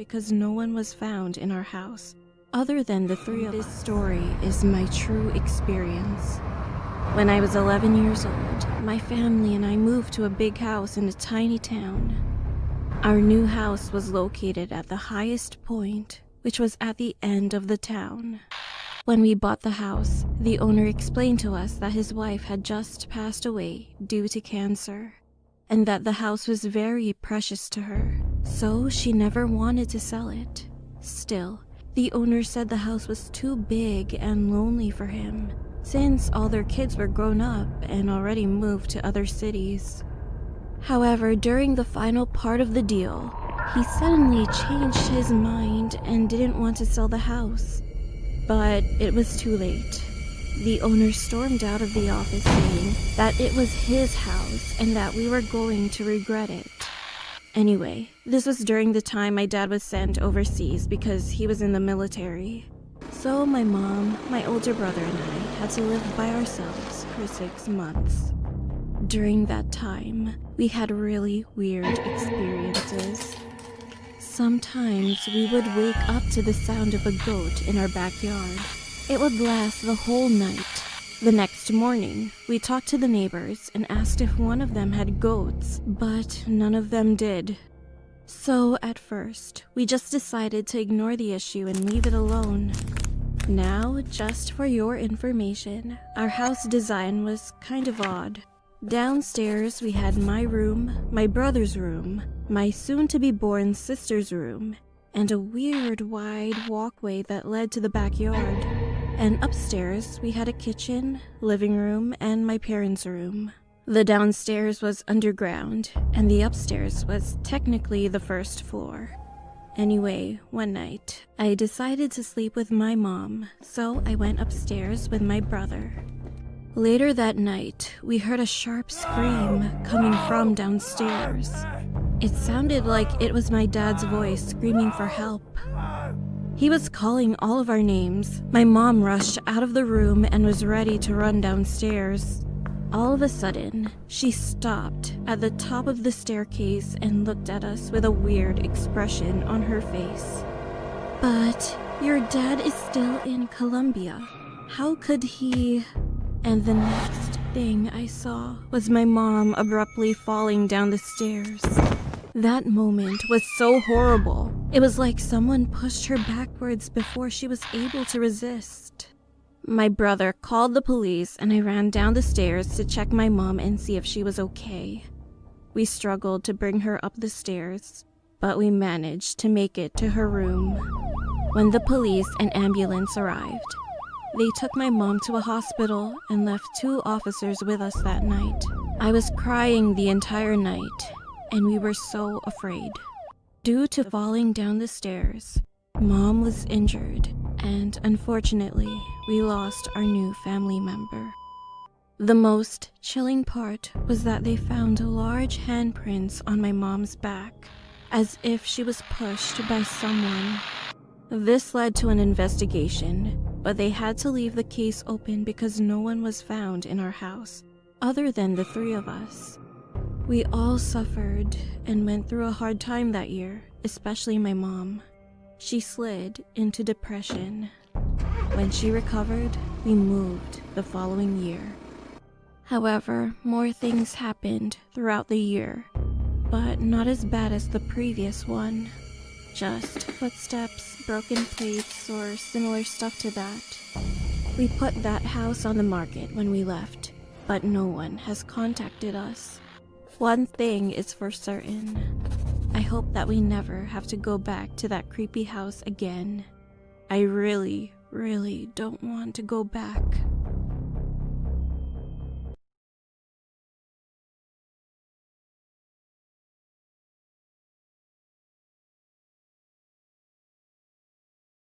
because no one was found in our house, other than the three of us. This story is my true experience. When I was 11 years old, my family and I moved to a big house in a tiny town. Our new house was located at the highest point, which was at the end of the town. When we bought the house, the owner explained to us that his wife had just passed away due to cancer, and that the house was very precious to her, so she never wanted to sell it. Still, the owner said the house was too big and lonely for him, since all their kids were grown up and already moved to other cities. However, during the final part of the deal, he suddenly changed his mind and didn't want to sell the house. But it was too late. The owner stormed out of the office saying that it was his house and that we were going to regret it. Anyway, this was during the time my dad was sent overseas because he was in the military. So my mom, my older brother and I had to live by ourselves for 6 months. During that time, we had really weird experiences. Sometimes we would wake up to the sound of a goat in our backyard. It would last the whole night. The next morning, we talked to the neighbors and asked if one of them had goats, but none of them did. So at first, we just decided to ignore the issue and leave it alone. Now, just for your information, our house design was kind of odd. Downstairs, we had my room, my brother's room, my soon-to-be-born sister's room, and a weird wide walkway that led to the backyard. And upstairs, we had a kitchen, living room, and my parents' room. The downstairs was underground, and the upstairs was technically the first floor. Anyway, one night, I decided to sleep with my mom, so I went upstairs with my brother. Later that night, we heard a sharp scream coming from downstairs. It sounded like it was my dad's voice screaming for help. He was calling all of our names. My mom rushed out of the room and was ready to run downstairs. All of a sudden, she stopped at the top of the staircase and looked at us with a weird expression on her face. "But your dad is still in Colombia. How could he..." And the next thing I saw was my mom abruptly falling down the stairs. That moment was so horrible. It was like someone pushed her backwards before she was able to resist. My brother called the police and I ran down the stairs to check my mom and see if she was okay. We struggled to bring her up the stairs, but we managed to make it to her room. When the police and ambulance arrived, they took my mom to a hospital and left 2 officers with us that night. I was crying the entire night, and we were so afraid. Due to falling down the stairs, Mom was injured, and unfortunately, we lost our new family member. The most chilling part was that they found large handprints on my mom's back, as if she was pushed by someone. This led to an investigation, but they had to leave the case open because no one was found in our house, other than the 3 of us. We all suffered and went through a hard time that year, especially my mom. She slid into depression. When she recovered, we moved the following year. However, more things happened throughout the year, but not as bad as the previous one. Just footsteps, broken plates, or similar stuff to that. We put that house on the market when we left, but no one has contacted us. One thing is for certain. I hope that we never have to go back to that creepy house again. I really, really don't want to go back.